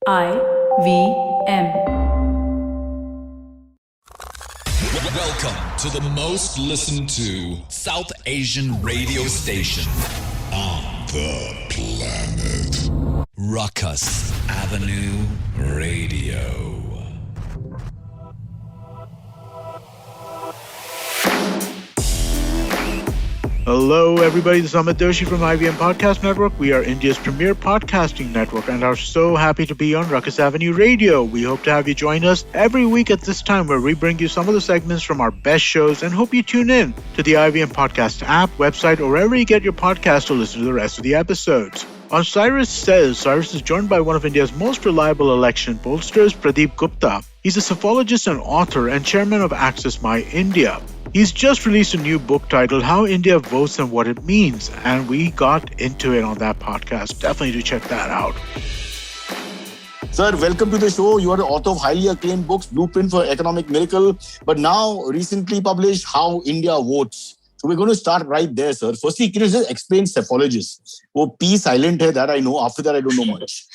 IVM. Welcome to the most listened to South Asian radio station on the planet. Rukus Avenue Radio. Hello, everybody. This is Amit Doshi from IVM Podcast Network. We are India's premier podcasting network and are so happy to be on Rukus Avenue Radio. We hope to have you join us every week at this time where we bring you some of the segments from our best shows and hope you tune in to the IVM Podcast app, website, or wherever you get your podcast to listen to the rest of the episodes. On Cyrus Says, Cyrus is joined by one of India's most reliable election pollsters, Pradeep Gupta. He's a psephologist and author and chairman of Access My India. He's just released a new book titled How India Votes and What It Means, and we got into it on that podcast. Definitely do check that out. Sir, welcome to the show. You are the author of highly acclaimed books, Blueprint for Economic Miracle, but now recently published How India Votes. So we're going to start right there, sir. Firstly, can you just explain psephologist? Oh, P silent hai, that I know. After that, I don't know much.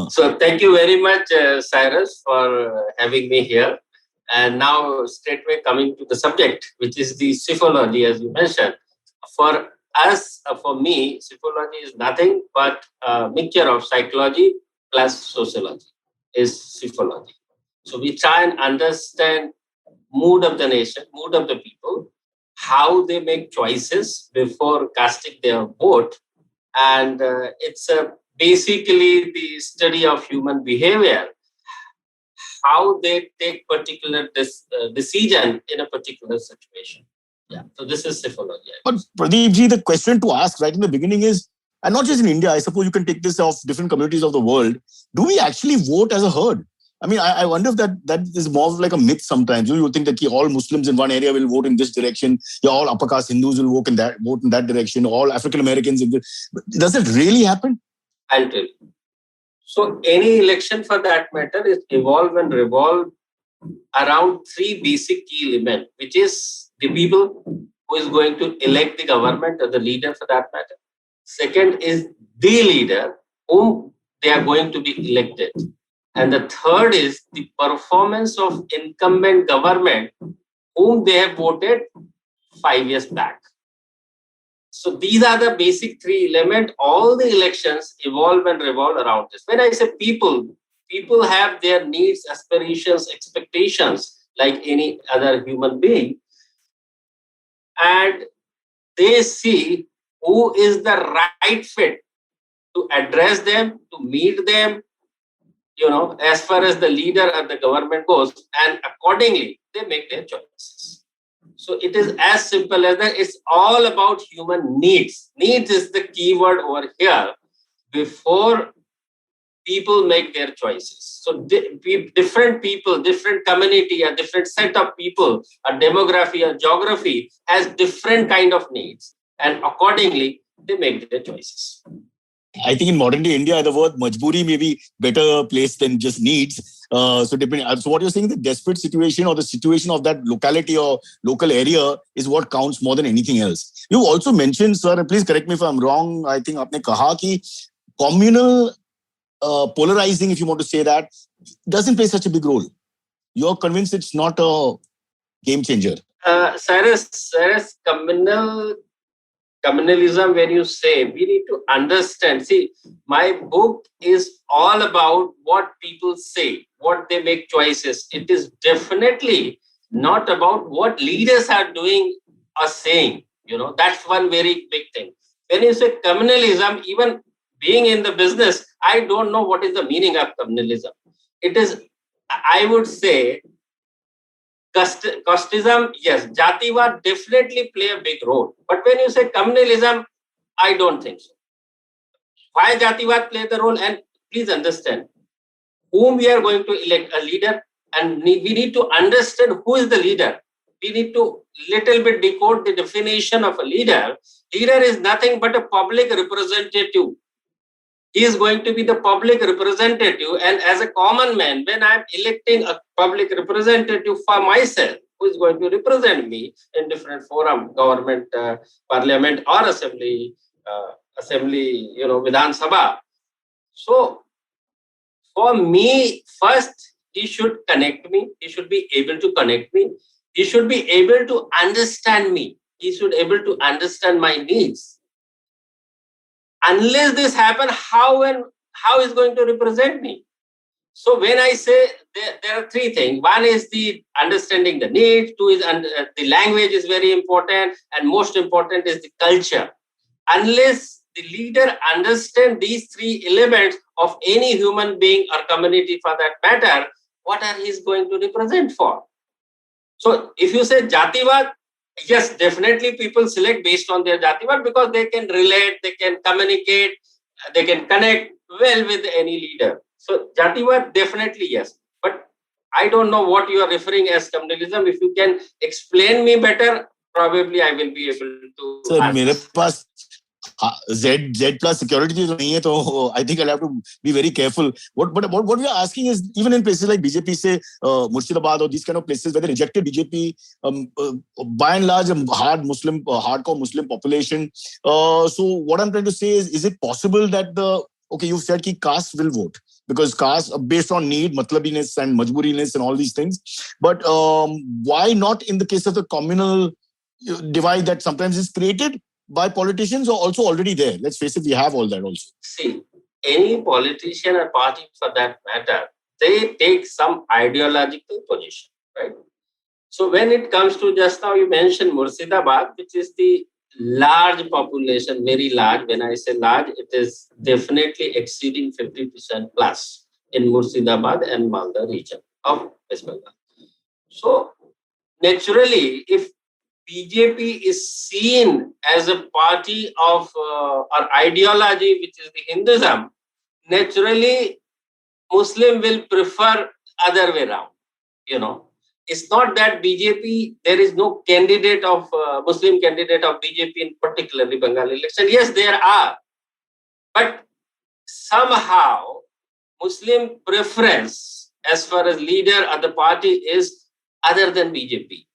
So thank you very much, Cyrus, for having me here. And now straightway coming to the subject, which is the psephology, as you mentioned. For us, for me, psephology is nothing but a mixture of psychology plus sociology is psephology. So we try and understand mood of the nation, mood of the people, how they make choices before casting their vote. And it's basically the study of human behavior, how they take particular decision in a particular situation. Yeah, so this is psephology. But Pradeep ji, the question to ask right in the beginning is, and not just in India, I suppose you can take this of different communities of the world, do we actually vote as a herd? I mean, I wonder if that is more like a myth sometimes. You think that all Muslims in one area will vote in this direction, all upper caste Hindus will vote in that direction, all African Americans. Does it really happen? I'll tell you. So any election for that matter is evolve and revolve around three basic key elements, which is the people who is going to elect the government or the leader for that matter. Second is the leader whom they are going to be elected. And the third is the performance of incumbent government whom they have voted 5 years back. So these are the basic three elements. All the elections evolve and revolve around this. When I say people have their needs, aspirations, expectations like any other human being. And they see who is the right fit to address them, to meet them, as far as the leader or the government goes. And accordingly, they make their choices. So it is as simple as that. It's all about human needs. Needs is the key word over here before people make their choices. So different people, different community, a different set of people, a demography, a geography has different kind of needs. And accordingly, they make their choices. I think in modern day India, the word majburi may be better placed than just needs. So what you're saying, the desperate situation or the situation of that locality or local area is what counts more than anything else. You also mentioned, sir, and please correct me if I'm wrong, I think aapne kaha ki communal polarizing, if you want to say that, doesn't play such a big role. You're convinced it's not a game changer. Cyrus, communalism, when you say, we need to understand. See, my book is all about what people say, what they make choices. It is definitely not about what leaders are doing or saying. That's one very big thing. When you say communalism, even being in the business, I don't know what is the meaning of communalism. It is, I would say, casteism, yes, Jativad definitely play a big role. But when you say communalism, I don't think so. Why Jativad play the role? And please understand, whom we are going to elect a leader, and we need to understand who is the leader. We need to little bit decode the definition of a leader. Leader is nothing but a public representative. He is going to be the public representative. And as a common man, when I'm electing a public representative for myself, who is going to represent me in different forum, government, parliament or assembly, Vidhan Sabha. So For me, first, he should connect me. He should be able to connect me. He should be able to understand me. He should be able to understand my needs. Unless this happens, how is going to represent me? So when I say there are three things. One is the understanding the need. Two is the language is very important. And most important is the culture. Unless the leader understands these three elements of any human being or community for that matter, what are he going to represent for? So if you say Jativad, yes, definitely people select based on their Jativad because they can relate, they can communicate, they can connect well with any leader. So Jativad, definitely yes. But I don't know what you are referring as communalism. If you can explain me better, probably I will be able to. Sir, मेरे पास Z plus security तो नहीं है, तो I think I'll have to be very careful. What we are asking is, even in places like BJP, say Murshidabad or these kind of places where they rejected BJP, by and large, hardcore Muslim population. So what I'm trying to say is it possible that you've said that caste will vote because caste based on need, matlabiness and majburiness and all these things. But why not in the case of the communal divide that sometimes is created by politicians or also already there? Let's face it, we have all that also. See, any politician or party for that matter, they take some ideological position, right? So when it comes to just now you mentioned Murshidabad, which is the large population, very large. When I say large, it is definitely exceeding 50% plus in Murshidabad and Malda region of West Bengal. So naturally, if BJP is seen as a party of or ideology, which is the Hinduism, naturally Muslim will prefer other way around. It's not that BJP, there is no candidate of Muslim candidate of BJP in particularly Bengal election. Yes, there are. But somehow Muslim preference as far as leader of the party is other than BJP.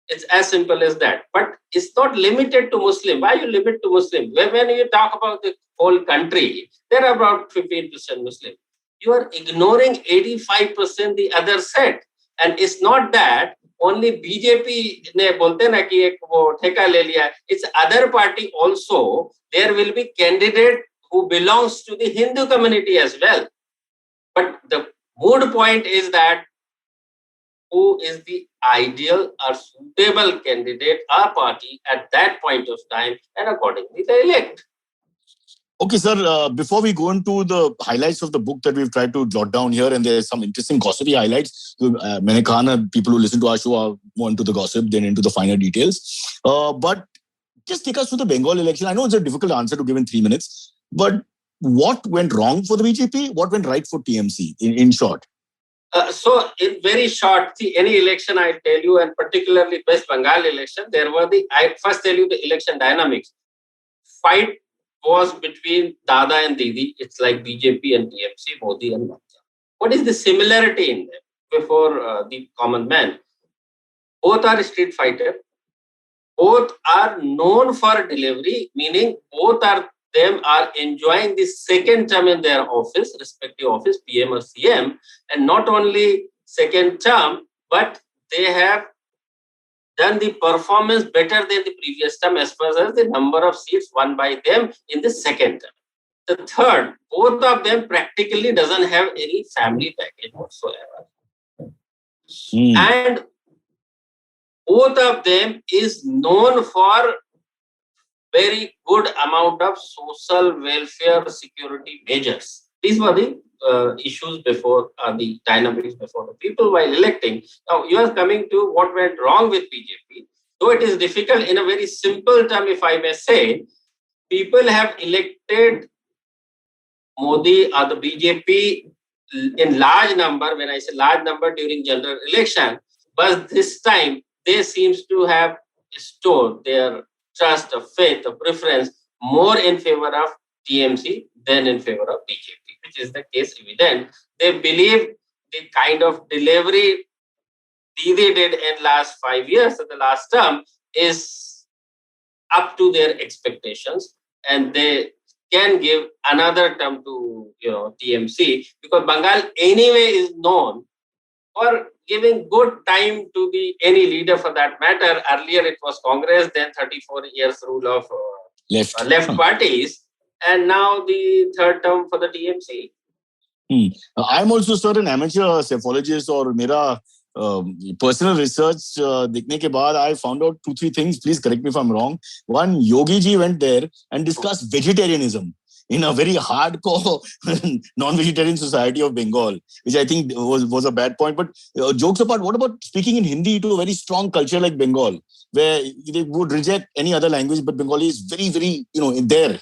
It's as simple as that. But it's not limited to Muslim. Why you limit to Muslim? When you talk about the whole country, there are about 15% Muslim. You are ignoring 85% the other set. And it's not that only BJP ne bolte na ki ek wo theka le liya. It's other party also. There will be candidate who belongs to the Hindu community as well. But the mood point is that who is the ideal or suitable candidate or party at that point of time, and accordingly they elect. Okay, sir, before we go into the highlights of the book that we've tried to jot down here, and there's some interesting gossipy highlights. Maine kaha na, people who listen to our show are more into the gossip than into the finer details. But just take us through the Bengal election. I know it's a difficult answer to give in 3 minutes, but what went wrong for the BJP? What went right for TMC in short? So in very short, see, any election I tell you, and particularly West Bengal election, I first tell you the election dynamics. Fight was between Dada and Didi. It's like BJP and TMC, Modi and Bhatia. What is the similarity in them before the common man? Both are street fighter. Both are known for delivery, meaning both are enjoying the second term in their office, respective office, PM or CM, and not only second term, but they have done the performance better than the previous term as far as the number of seats won by them in the second term. The third, both of them practically doesn't have any family package whatsoever. And both of them is known for very good amount of social welfare security measures. These were the issues before the dynamics before the people while electing. Now you are coming to what went wrong with BJP. Though it is difficult in a very simple term, if I may say, people have elected Modi or the BJP in large number. When I say large number during general election, but this time they seems to have stored their trust, of faith, of preference more in favor of TMC than in favor of BJP, which is the case evident. They believe the kind of delivery they did in last 5 years of the last term is up to their expectations, and they can give another term to TMC, because Bengal anyway is known for giving good time to any leader for that matter. Earlier it was Congress, then 34 years rule of left parties, and now the third term for the TMC. I'm also, sir, an amateur psephologist, or mera personal research dikhne ke baad, I found out 2-3 things. Please correct me if I'm wrong. One, Yogi ji went there and discussed vegetarianism in a very hardcore non-vegetarian society of Bengal, which I think was a bad point. But jokes apart, what about speaking in Hindi to a very strong culture like Bengal, where they would reject any other language, but Bengali is very, very, in there?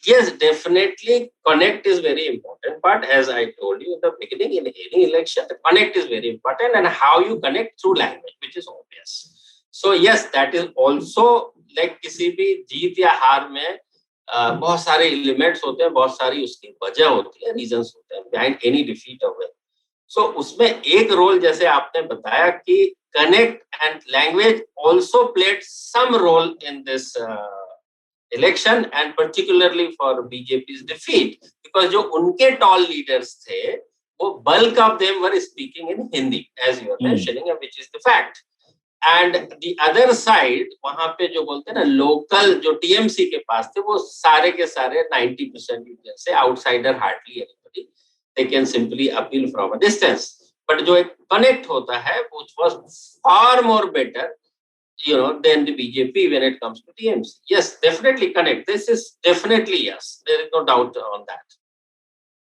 Yes, definitely. Connect is very important. But as I told you in the beginning, in any election, the connect is very important, and how you connect through language, which is obvious. So yes, that is also like किसी भी जीत या हार में बहुत सारे elements होते हैं, बहुत सारी उसकी वजह होती है, रीजंस होते हैं behind any defeat or win. So उसमें एक रोल जैसे आपने बताया कि connect and language also played some role in this election, and particularly for BJP's defeat, because जो उनके tall leaders थे, वो bulk of them were speaking in Hindi, as you are mentioning, which is the fact. And the other side, वहाँ पे जो बोलते हैं ना, local जो TMC के पास थे, वो सारे के सारे 90% से outsider, hardly anybody. They can simply appeal from a distance. But जो एक connect होता है, which was far more better, than the BJP when it comes to TMC. Yes, definitely connect. This is definitely yes. There is no doubt on that.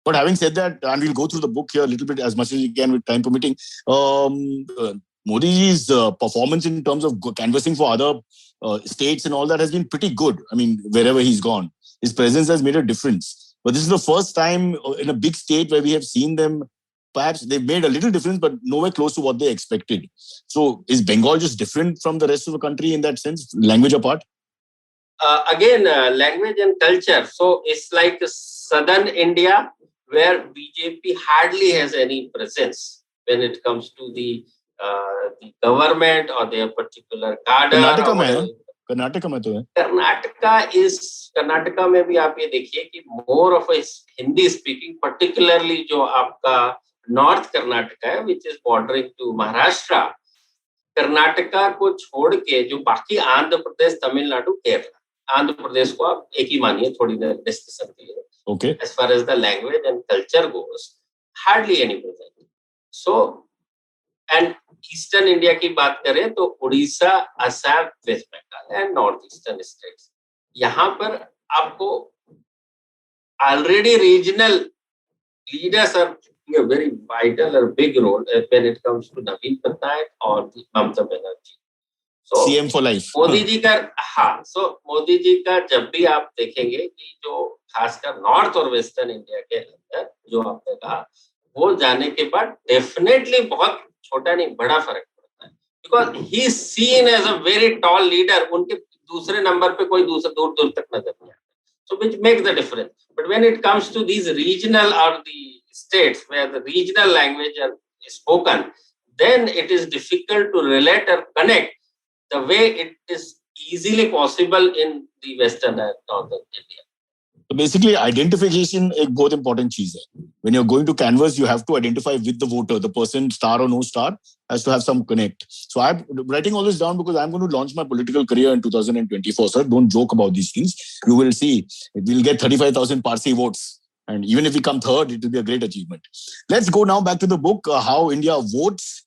But having said that, and we'll go through the book here a little bit as much as we can with time permitting, Modi's performance in terms of canvassing for other states and all that has been pretty good. I mean, wherever he's gone, his presence has made a difference. But this is the first time in a big state where we have seen them. Perhaps they've made a little difference, but nowhere close to what they expected. So is Bengal just different from the rest of the country in that sense, language apart? Again, language and culture. So it's like southern India, where BJP hardly has any presence when it comes to the government or their particular cadre. Karnataka में तो है. कर्नाटका में भी आप ये देखिए कि more of a Hindi speaking, particularly जो आपका नॉर्थ कर्नाटका है, which is bordering to Maharashtra. Karnataka को छोड़ के जो बाकी आंध्र प्रदेश, तमिलनाडु, केरला, आंध्र प्रदेश को आप एक ही मानिए थोड़ी देर डिस्कशन के लिए. Okay. As far as the language and culture goes, hardly any present. So, and Eastern India की बात करें तो Orissa, Assam, West Bengal and northeastern states. यहाँ पर आपको already regional leaders are a very vital or big role when it comes to Naveen Patnaik or Mamata Banerjee. So CM for life. Modi ji का मोदी जी का जब भी आप देखेंगे कि जो खासकर नॉर्थ और वेस्टर्न इंडिया के अंदर जो आपने कहा, वो जाने के बाद डेफिनेटली बहुत छोटा नहीं बड़ा फर्क पड़ता है, because he is seen as a very tall leader. उनके दूसरे नंबर पे कोई दूर दूर तक नजर नहीं आता. So which makes the difference. But when it comes to these regional or the states where the regional language is spoken, then it is difficult to relate or connect the way it is easily possible in the western and northern India. So basically, identification is a बहुत important चीज है. When you're going to canvas, you have to identify with the voter. The person, star or no star, has to have some connect. So I'm writing all this down because I'm going to launch my political career in 2024. Sir, don't joke about these things. You will see. We'll get 35,000 Parsi votes. And even if we come third, it will be a great achievement. Let's go now back to the book, How India Votes.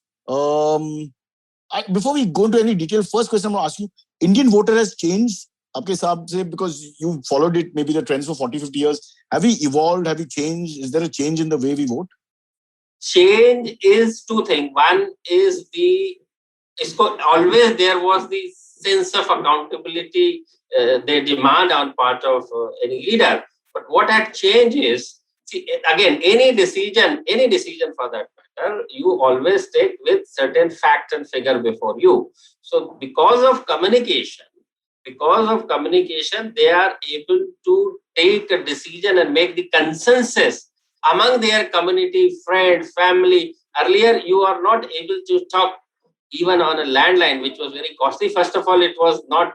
Before we go into any detail, first question I'm going to ask you, Indian voter has changed आपके हिसाब से, because you followed it, maybe the trends for 40-50 years. Have we evolved? Have we changed? Is there a change in the way we vote? Change is two things. One is always there was the sense of accountability they demand on part of any leader. But what had changed is, see, again, any decision for that matter, you always take with certain fact and figure before you. So because of communication, they are able to take a decision and make the consensus among their community, friend, family. Earlier, you are not able to talk even on a landline, which was very costly. First of all, it was not,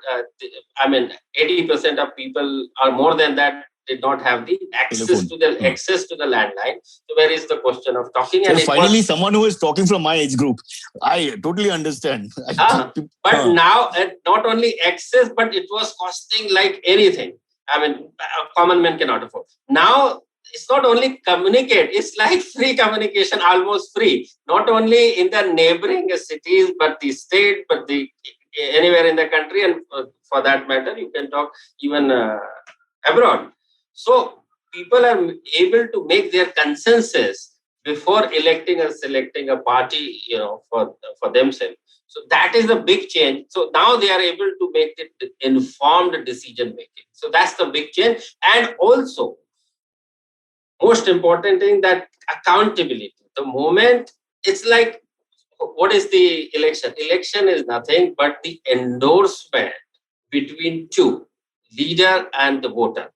80% of people or more than that did not have the access to the landline. So where is the question of talking? So and finally, someone who is talking from my age group. I totally understand. But now, not only access, but it was costing like anything. I mean, a common man cannot afford. Now, it's not only communicate, it's like free communication, almost free. Not only in the neighboring cities, but the state, but anywhere in the country. And for that matter, you can talk even abroad. So people are able to make their consensus before electing or selecting a party, for themselves. So that is the big change. So now they are able to make the informed decision making. So that's the big change. And also, most important thing, that accountability. The moment it's like, what is the election? Election is nothing but the endorsement between two, leader and the voter.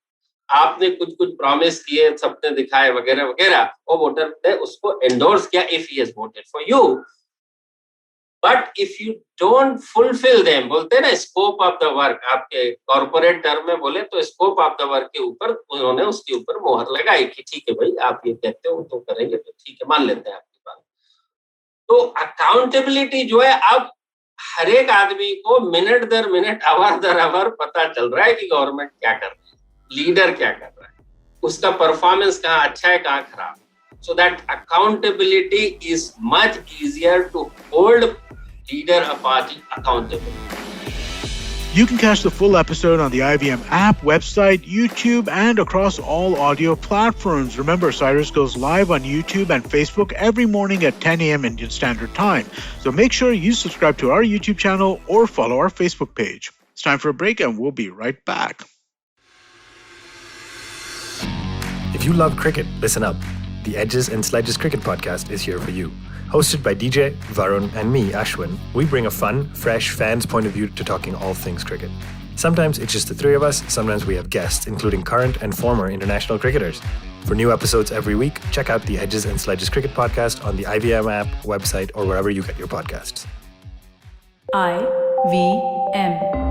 आपने कुछ promise किए, सपने दिखाए वगैरह वगैरह, वो voter ने उसको एंडोर्स किया if he has voted for you. But if you don't fulfill them, बोलते हैं ना स्कोप ऑफ द वर्क, आपके कॉर्पोरेट टर्म में बोले तो स्कोप ऑफ द वर्क के ऊपर उन्होंने उसके ऊपर मोहर लगाई कि ठीक है भाई, आप ये कहते हो तो करेंगे, तो ठीक है, मान लेते हैं आपकी बात. तो अकाउंटेबिलिटी जो है, अब हर एक आदमी को मिनट दर मिनट, आवर दर आवर पता चल रहा है कि गवर्नमेंट क्या कर रही है, लीडर क्या कर रहा है, उसका परफॉर्मेंस कहाँ अच्छा है, कहाँ खराब. So that accountability is much easier to hold leader a party accountable. You can catch the full episode on the IVM app, website, YouTube, and across all audio platforms. Remember, Cyrus goes live on YouTube and Facebook every morning at 10 a.m. Indian Standard Time. So make sure you subscribe to our YouTube channel or follow our Facebook page. It's time for a break and we'll be right back. If you love cricket, listen up. The Edges and Sledges Cricket Podcast is here for you. Hosted by DJ, Varun, and me, Ashwin, we bring a fun, fresh fan's point of view to talking all things cricket. Sometimes it's just the three of us, sometimes we have guests, including current and former international cricketers. For new episodes every week, check out the Edges and Sledges Cricket Podcast on the IVM app, website, or wherever you get your podcasts. IVM.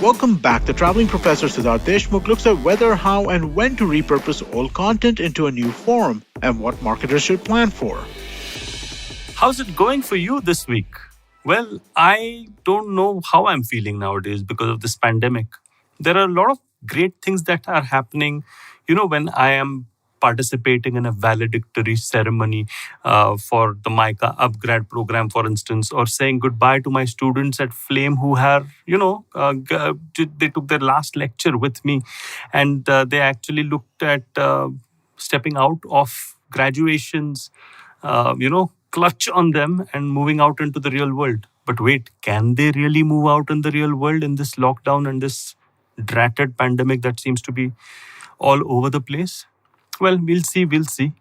Welcome back. The Travelling Professor Siddharth Deshmukh looks at whether, how, and when to repurpose old content into a new form and what marketers should plan for. How's it going for you this week? Well, I don't know how I'm feeling nowadays because of this pandemic. There are a lot of great things that are happening, when I am participating in a valedictory ceremony for the MICA upgrade program, for instance, or saying goodbye to my students at Flame who have, they took their last lecture with me, and they actually looked at stepping out of graduations, clutch on them and moving out into the real world. But wait, can they really move out in the real world in this lockdown and this dratted pandemic that seems to be all over the place? Well, we'll see.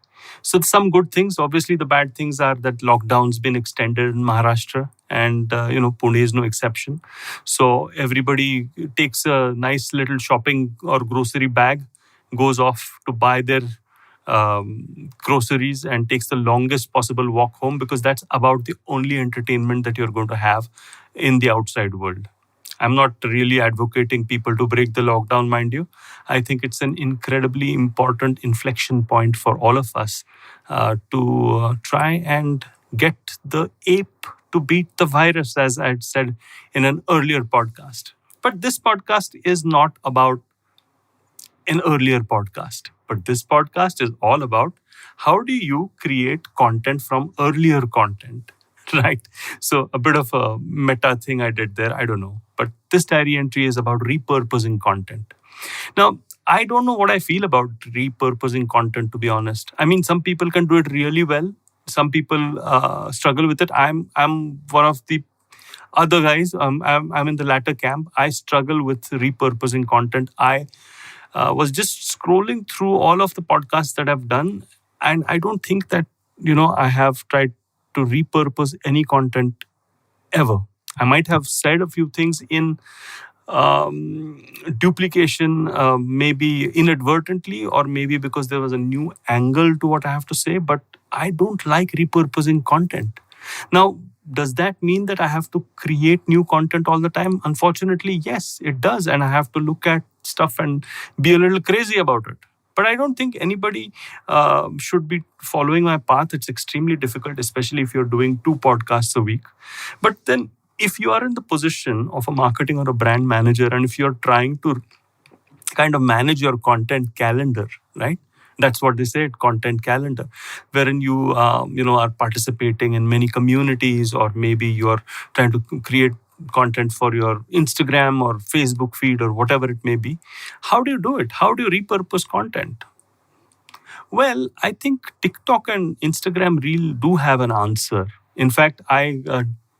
So some good things. Obviously, the bad things are that lockdown's been extended in Maharashtra, and Pune is no exception. So everybody takes a nice little shopping or grocery bag, goes off to buy their groceries and takes the longest possible walk home, because that's about the only entertainment that you're going to have in the outside world. I'm not really advocating people to break the lockdown, mind you. I think it's an incredibly important inflection point for all of us to try and get the ape to beat the virus, as I had said in an earlier podcast. But this podcast is not about an earlier podcast. But this podcast is all about how do you create content from earlier content, right? So a bit of a meta thing I did there, I don't know. But this diary entry is about repurposing content. Now, I don't know what I feel about repurposing content, to be honest. I mean, some people can do it really well. Some people struggle with it. I'm one of the other guys. I'm in the latter camp. I struggle with repurposing content. I was just scrolling through all of the podcasts that I've done, and I don't think that, I have tried to repurpose any content ever. I might have said a few things in duplication, maybe inadvertently, or maybe because there was a new angle to what I have to say, but I don't like repurposing content. Now, does that mean that I have to create new content all the time? Unfortunately, yes, it does. And I have to look at stuff and be a little crazy about it. But I don't think anybody should be following my path. It's extremely difficult, especially if you're doing 2 podcasts a week. But then if you are in the position of a marketing or a brand manager, and if you're trying to kind of manage your content calendar, right? That's what they say, content calendar, wherein you are participating in many communities, or maybe you're trying to create content for your Instagram or Facebook feed or whatever it may be. How do you do it? How do you repurpose content? Well, I think TikTok and Instagram Reel do have an answer. In fact, I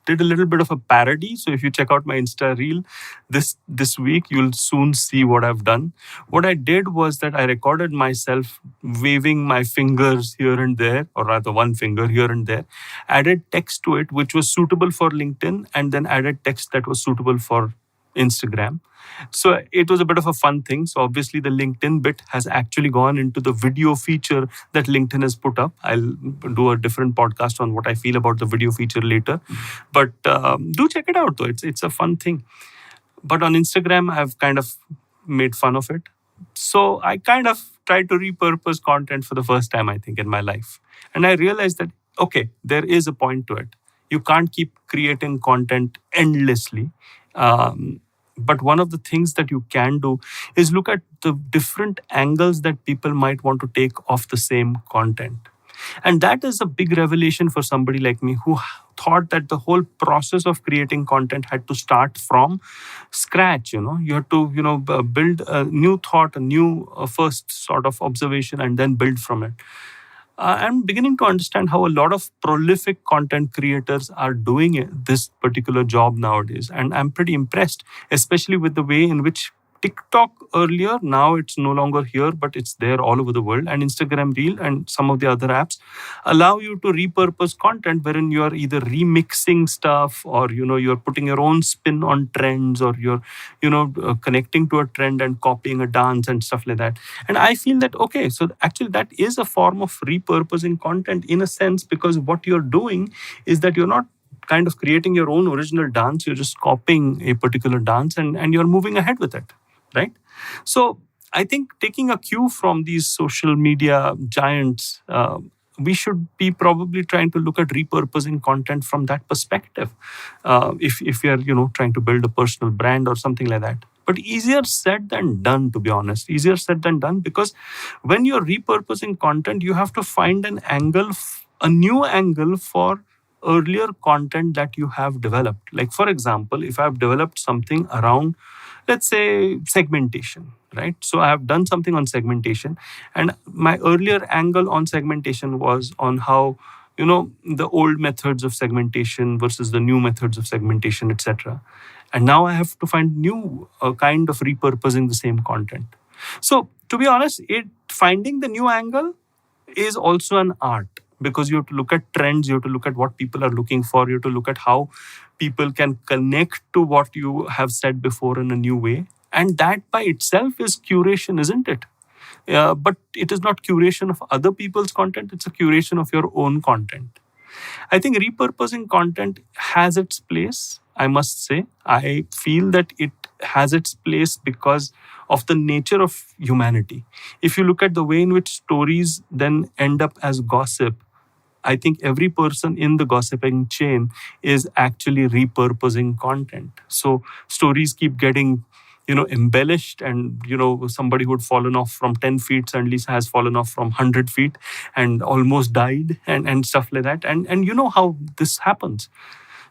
did a little bit of a parody. So if you check out my Insta Reel this week, you'll soon see what I've done. What I did was that I recorded myself waving my fingers here and there, or rather one finger here and there, added text to it, which was suitable for LinkedIn, and then added text that was suitable for Instagram. So it was a bit of a fun thing. So obviously the LinkedIn bit has actually gone into the video feature that LinkedIn has put up. I'll do a different podcast on what I feel about the video feature later. But do check it out though. It's a fun thing. But on Instagram, I've kind of made fun of it. So I kind of tried to repurpose content for the first time, I think, in my life. And I realized that, okay, there is a point to it. You can't keep creating content endlessly. But one of the things that you can do is look at the different angles that people might want to take off the same content. And that is a big revelation for somebody like me who thought that the whole process of creating content had to start from scratch. You have to, build a new thought, a new first sort of observation, and then build from it. I'm beginning to understand how a lot of prolific content creators are doing this particular job nowadays. And I'm pretty impressed, especially with the way in which TikTok earlier, now it's no longer here, but it's there all over the world. And Instagram Reel and some of the other apps allow you to repurpose content wherein you're either remixing stuff, or, you're putting your own spin on trends, or you're, connecting to a trend and copying a dance and stuff like that. And I feel that, okay, so actually that is a form of repurposing content in a sense, because what you're doing is that you're not kind of creating your own original dance. You're just copying a particular dance and you're moving ahead with it. Right? So I think taking a cue from these social media giants, we should be probably trying to look at repurposing content from that perspective. If you're, trying to build a personal brand or something like that. But easier said than done, to be honest. Easier said than done, because when you're repurposing content, you have to find an angle, a new angle for earlier content that you have developed. Like, for example, if I've developed something around, let's say, segmentation, right? So I have done something on segmentation, and my earlier angle on segmentation was on how, the old methods of segmentation versus the new methods of segmentation, etc. And now I have to find new kind of repurposing the same content. So to be honest, finding the new angle is also an art, because you have to look at trends, you have to look at what people are looking for, you have to look at how people can connect to what you have said before in a new way. And that by itself is curation, isn't it? But it is not curation of other people's content, it's a curation of your own content. I think repurposing content has its place, I must say. I feel that it has its place because of the nature of humanity. If you look at the way in which stories then end up as gossip, I think every person in the gossiping chain is actually repurposing content. So stories keep getting, embellished, and, somebody who had fallen off from 10 feet suddenly has fallen off from 100 feet and almost died and stuff like that. And you know how this happens.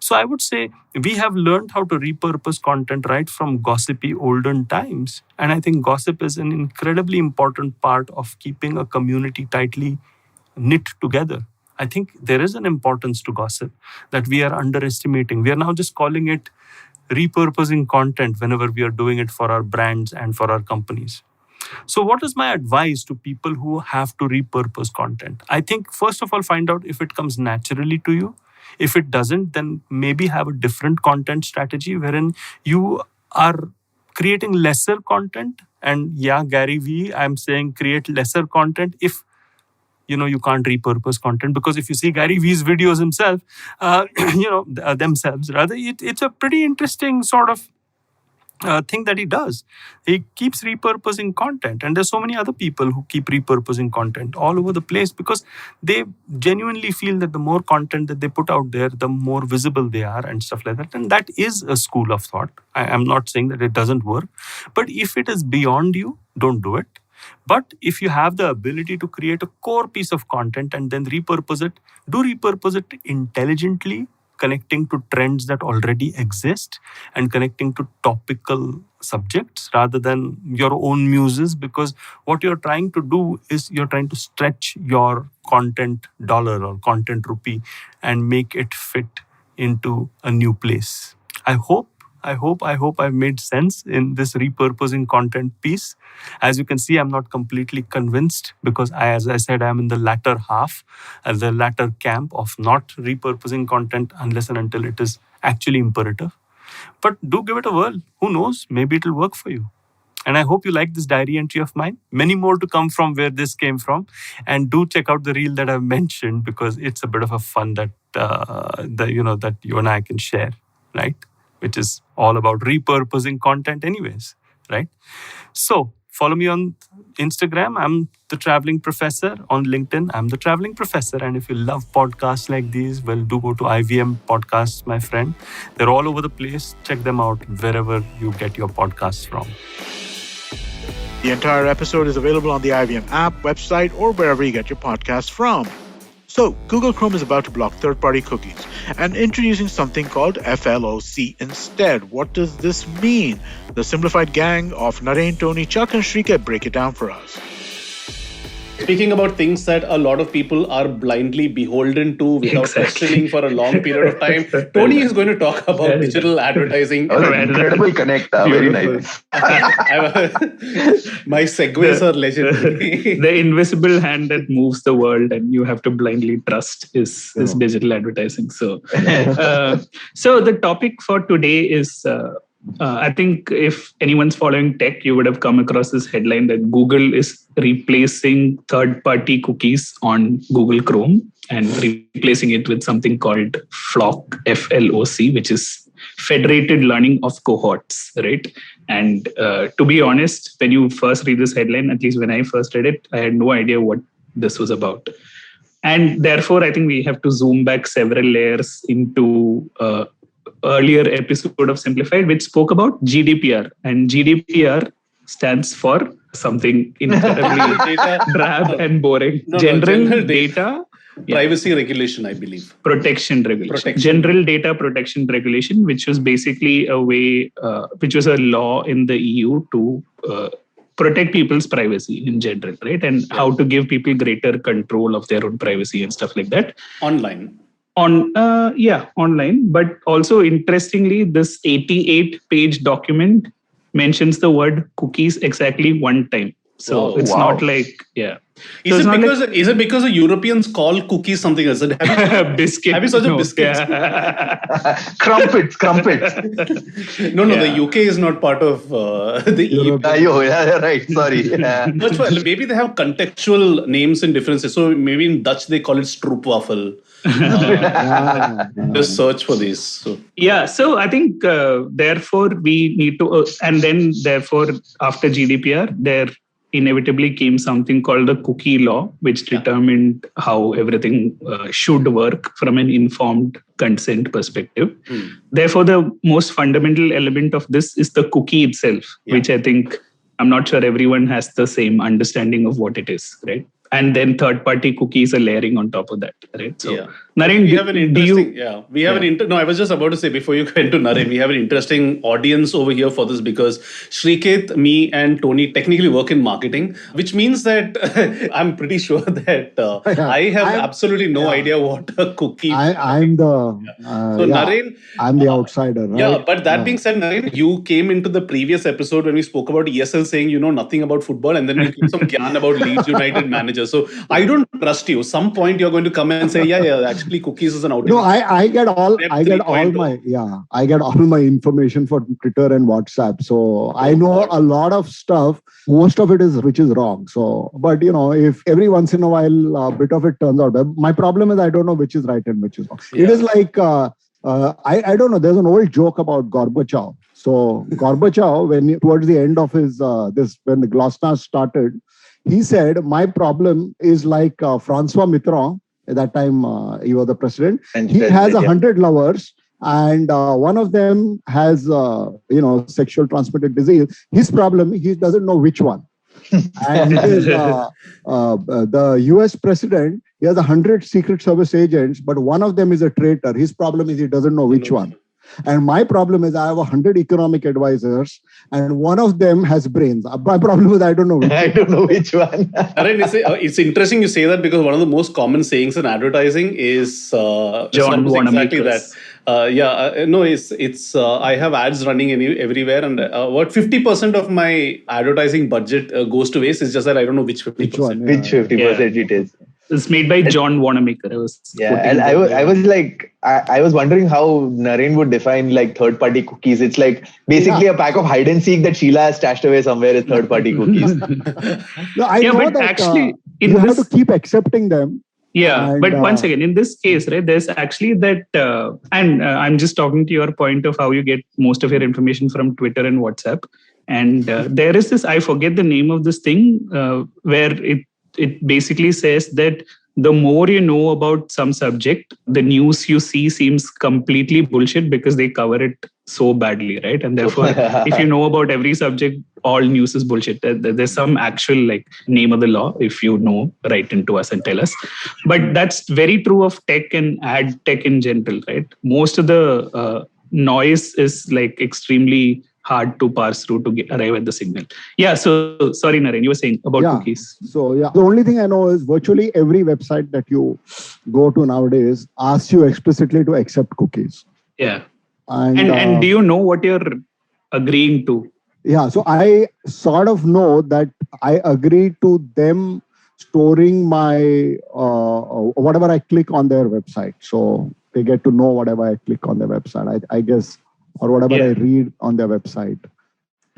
So I would say we have learned how to repurpose content right from gossipy olden times. And I think gossip is an incredibly important part of keeping a community tightly knit together. I think there is an importance to gossip that we are underestimating. We are now just calling it repurposing content whenever we are doing it for our brands and for our companies. So what is my advice to people who have to repurpose content? I think, first of all, find out if it comes naturally to you. If it doesn't, then maybe have a different content strategy wherein you are creating lesser content. And yeah, Gary Vee, I'm saying create lesser content if you can't repurpose content, because if you see Gary Vee's videos himself, themselves rather, it's a pretty interesting sort of thing that he does. He keeps repurposing content, and there's so many other people who keep repurposing content all over the place, because they genuinely feel that the more content that they put out there, the more visible they are and stuff like that. And that is a school of thought. I'm not saying that it doesn't work, but if it is beyond you, don't do it. But if you have the ability to create a core piece of content and then repurpose it, do repurpose it intelligently, connecting to trends that already exist and connecting to topical subjects rather than your own muses, because what you're trying to do is you're trying to stretch your content dollar or content rupee and make it fit into a new place. I hope I've made sense in this repurposing content piece. As you can see, I'm not completely convinced, because as I said, I'm in the latter half, the latter camp of not repurposing content unless and until it is actually imperative. But do give it a whirl. Who knows? Maybe it'll work for you. And I hope you like this diary entry of mine. Many more to come from where this came from. And do check out the reel that I've mentioned, because it's a bit of a fun that that you and I can share, right? Which is all about repurposing content anyways, right? So follow me on Instagram. I'm the Traveling Professor. On LinkedIn, I'm the Traveling Professor. And if you love podcasts like these, well, do go to IVM Podcasts, my friend. They're all over the place. Check them out wherever you get your podcasts from. The entire episode is available on the IVM app, website, or wherever you get your podcasts from. So, Google Chrome is about to block third-party cookies and introducing something called FLOC instead. What does this mean? The Simplified gang of Naren, Tony, Chuck, and Shrika break it down for us. Speaking about things that a lot of people are blindly beholden to without questioning for a long period of time, Tony is going to talk about digital advertising. Incredible connect. Very nice. My segues are legendary. The invisible hand that moves the world and you have to blindly trust is digital advertising. So the topic for today is... I think if anyone's following tech, you would have come across this headline that Google is replacing third-party cookies on Google Chrome and replacing it with something called FLOC, FLOC, which is Federated Learning of Cohorts, right? And to be honest, when you first read this headline, at least when I first read it, I had no idea what this was about. And therefore, I think we have to zoom back several layers into earlier episode of Simplified, which spoke about GDPR. And GDPR stands for something incredibly drab and boring. General Data Privacy Regulation, I believe. Protection Regulation. General Data Protection Regulation, which was basically a way, which was a law in the EU to protect people's privacy in general, right? And how to give people greater control of their own privacy and stuff like that. Online. Online. But also, interestingly, this 88-page document mentions the word cookies exactly one time. So it's not like, Is it because the Europeans call cookies something else? Biscuit. Have you such a biscuit? Crumpets. No, the UK is not part of the EU. Right. Sorry. Maybe they have contextual names and differences. So maybe in Dutch they call it stroopwafel. Just search for these. So I think therefore we need to, and then therefore after GDPR, there inevitably came something called the cookie law, which determined how everything should work from an informed consent perspective. Therefore, the most fundamental element of this is the cookie itself, which I think, I'm not sure everyone has the same understanding of what it is, right? And then third-party cookies are layering on top of that, right? So, Naren, No, I was just about to say, before you go into Naren, we have an interesting audience over here for this, because Shriketh, me and Tony technically work in marketing, which means that I'm pretty sure that I have absolutely no idea what a cookie is. I'm the... Naren... I'm the outsider, right? Yeah, but that being said, Naren, you came into the previous episode when we spoke about ESL saying you know nothing about football, and then we gave some gyan about Leeds United managers. procedure. So I don't trust you. Some point you're going to come and say, actually cookies is an outage. No, I get all my information from Twitter and WhatsApp. So I know a lot of stuff. Most of it which is wrong. So, but if every once in a while a bit of it turns out, my problem is I don't know which is right and which is wrong. Yeah. It is like I don't know. There's an old joke about Gorbachev. So Gorbachev, towards the end of his when the Glasnost started, he said, my problem is like Francois Mitterrand. At that time, he was the president. And he has 100 lovers, and one of them has, sexual transmitted disease. His problem, he doesn't know which one. And the US president, he has 100 Secret Service agents, but one of them is a traitor. His problem is he doesn't know which one. And my problem is I have 100 economic advisors and one of them has brains. My problem is I don't know which one. I don't know which one. It's interesting you say that because one of the most common sayings in advertising is John exactly that. It's I have ads running everywhere, and what 50% of my advertising budget goes to waste. Is just that I don't know which 50%. Which 50% it is. It's made by John Wanamaker. I was wondering how Naren would define like third-party cookies. It's like basically a pack of hide and seek that Sheila has stashed away somewhere is third-party cookies. No, I know that actually you have to keep accepting them. Yeah, but once again, in this case, right, there's actually that, and I'm just talking to your point of how you get most of your information from Twitter and WhatsApp. And there is this, I forget the name of this thing, where it basically says that the more you know about some subject, the news you see seems completely bullshit because they cover it so badly, right? And therefore, if you know about every subject, all news is bullshit. There's some actual name of the law. If you know, write into us and tell us. But that's very true of tech and ad tech in general, right? Most of the noise is extremely hard to parse through to arrive at the signal. Yeah, so sorry, Naren, you were saying about cookies. So the only thing I know is virtually every website that you go to nowadays asks you explicitly to accept cookies. Yeah. And do you know what you're agreeing to? Yeah, so I sort of know that I agree to them storing my whatever I click on their website. So they get to know whatever I click on their website, I guess, or whatever I read on their website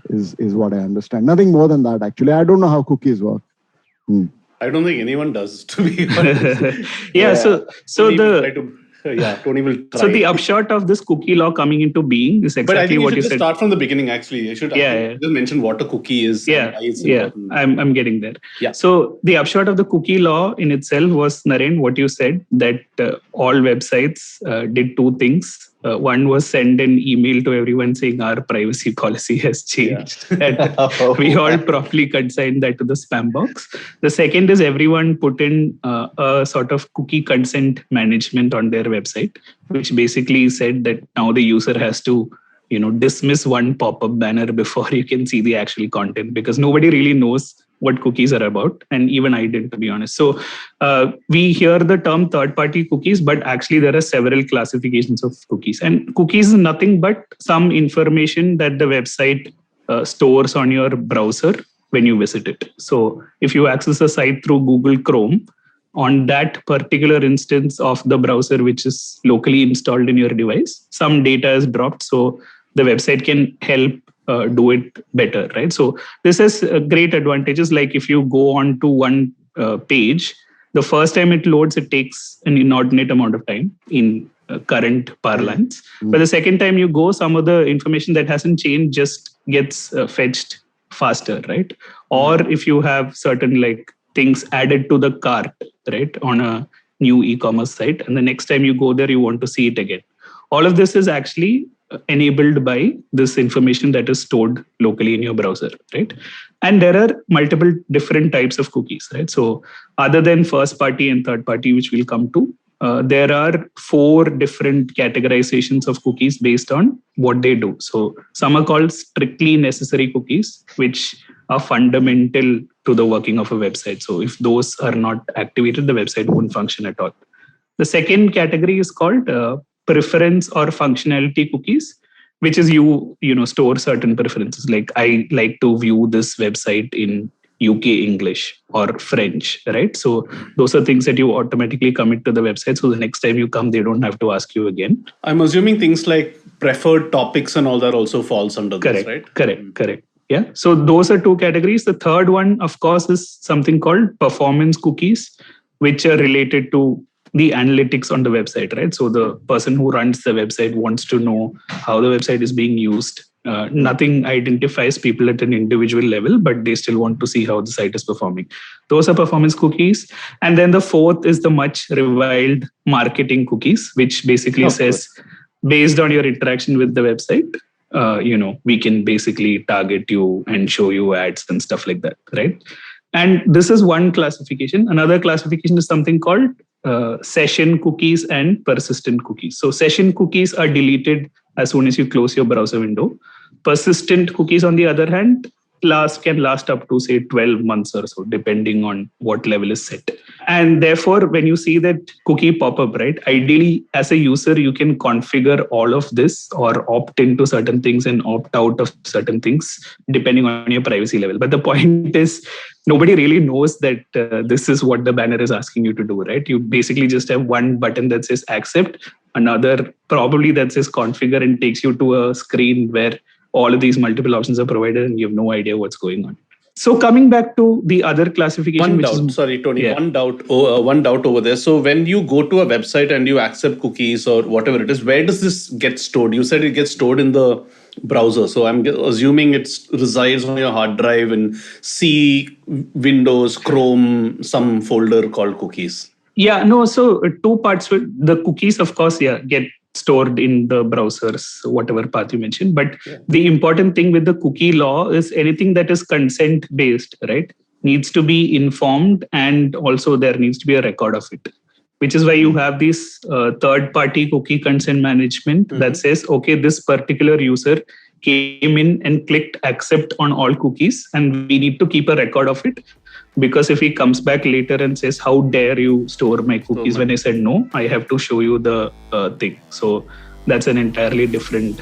is what I understand. Nothing more than that, actually. I don't know how cookies work. I don't think anyone does, to be honest. Tony will try. So the upshot of this cookie law coming into being is exactly but I think what you should said. Start from the beginning, actually. You should just mention what a cookie is. I'm getting there. Yeah. So the upshot of the cookie law in itself was, Naren, what you said, that all websites did two things. One was send an email to everyone saying our privacy policy has changed. And we all properly consigned that to the spam box. The second is everyone put in a sort of cookie consent management on their website, which basically said that now the user has to dismiss one pop-up banner before you can see the actual content, because nobody really knows what cookies are about. And even I didn't, to be honest. So we hear the term third-party cookies, but actually there are several classifications of cookies. And cookies is nothing but some information that the website stores on your browser when you visit it. So if you access a site through Google Chrome, on that particular instance of the browser, which is locally installed in your device, some data is dropped. So the website can help do it better, right? So this has great advantages. Like if you go on to one page, the first time it loads, it takes an inordinate amount of time in current parlance. But the second time you go, some of the information that hasn't changed just gets fetched faster, right? Or if you have certain things added to the cart, right, on a new e-commerce site, and the next time you go there, you want to see it again. All of this is actually enabled by this information that is stored locally in your browser, right? And there are multiple different types of cookies, right? So other than first party and third party, which we'll come to, there are 4 different categorizations of cookies based on what they do. So some are called strictly necessary cookies, which are fundamental to the working of a website. So if those are not activated, the website won't function at all. The second category is called preference or functionality cookies, which is you store certain preferences. Like I like to view this website in UK English or French, right? So those are things that you automatically commit to the website. So the next time you come, they don't have to ask you again. I'm assuming things like preferred topics and all that also falls under this, right? Correct. Yeah. So those are two categories. The third one, of course, is something called performance cookies, which are related to the analytics on the website, right? So the person who runs the website wants to know how the website is being used. Nothing identifies people at an individual level, but they still want to see how the site is performing. Those are performance cookies. And then the fourth is the much reviled marketing cookies, which basically says, based on your interaction with the website, we can basically target you and show you ads and stuff like that, right? And this is one classification. Another classification is something called session cookies and persistent cookies. So session cookies are deleted as soon as you close your browser window. Persistent cookies, on the other hand, can last up to, say, 12 months or so, depending on what level is set. And therefore, when you see that cookie pop up, right, ideally, as a user, you can configure all of this or opt into certain things and opt out of certain things, depending on your privacy level. But the point is, nobody really knows that this is what the banner is asking you to do, right? You basically just have one button that says accept, another probably that says configure, and takes you to a screen where all of these multiple options are provided and you have no idea what's going on. So coming back to the other classification, One doubt over there. So when you go to a website and you accept cookies or whatever it is, where does this get stored? You said it gets stored in the browser. So I'm assuming it resides on your hard drive in C, Windows, Chrome, some folder called cookies. Yeah, no. So two parts. The cookies, of course, get stored in the browsers, whatever path you mentioned. But the important thing with the cookie law is anything that is consent-based, right, needs to be informed, and also there needs to be a record of it, which is why you have this third-party cookie consent management that says, okay, this particular user came in and clicked accept on all cookies, and we need to keep a record of it. Because if he comes back later and says, how dare you store my cookies when I said no, I have to show you the thing. So that's an entirely different